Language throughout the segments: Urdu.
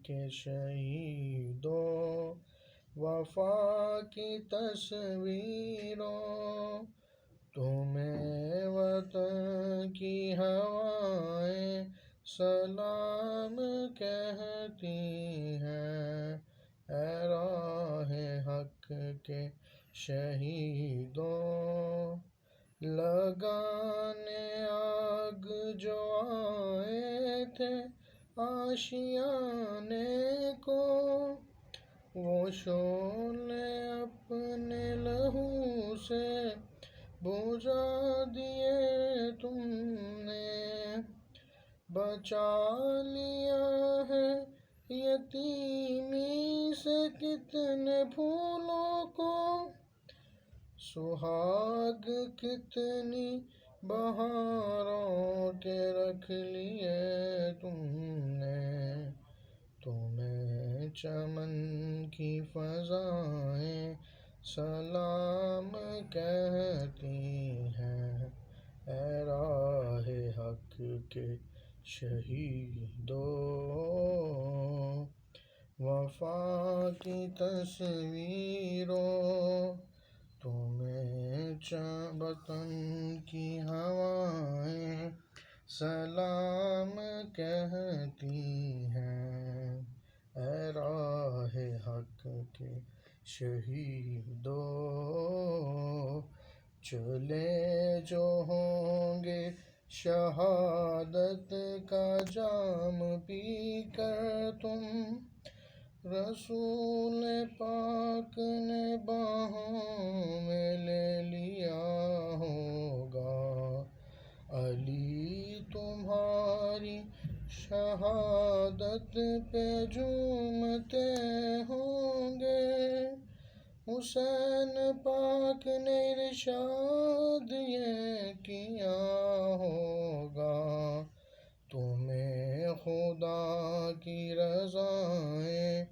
کے شہیدوں، وفا کی تصویروں، تمہیں وطن کی ہوائیں سلام کہتی ہیں۔ اے راہ حق کے شہیدوں، لگانے آگ جو آئے تھے آشیانے کو، وہ شعلے اپنے لہو سے بجھا دیے تم نے۔ بچا لیا ہے یتیمی سے کتنے پھولوں کو، سہاگ کتنی بہاروں کے رکھ لیے تم نے۔ تمہیں چمن کی فضائیں سلام کہتی ہیں۔ اے راہ حق کے شہیدوں، وفا کی تصویروں، تمہیں وطن کی ہوائیں سلام کہتی ہیں۔ اے راہ حق کے شہیدوں، چلے جو ہوں گے شہادت کا جام پی کر تم، رسول پاک نے باہوں میں لے لیا ہوگا۔ علی تمہاری شہادت پہ جھومتے ہوں گے، حسین پاک نے ارشاد یہ کیا ہوگا۔ تمہیں خدا کی رضائیں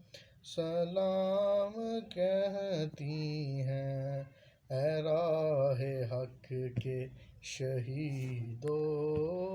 سلام کہتی ہیں۔ اے راہ حق کے شہیدوں۔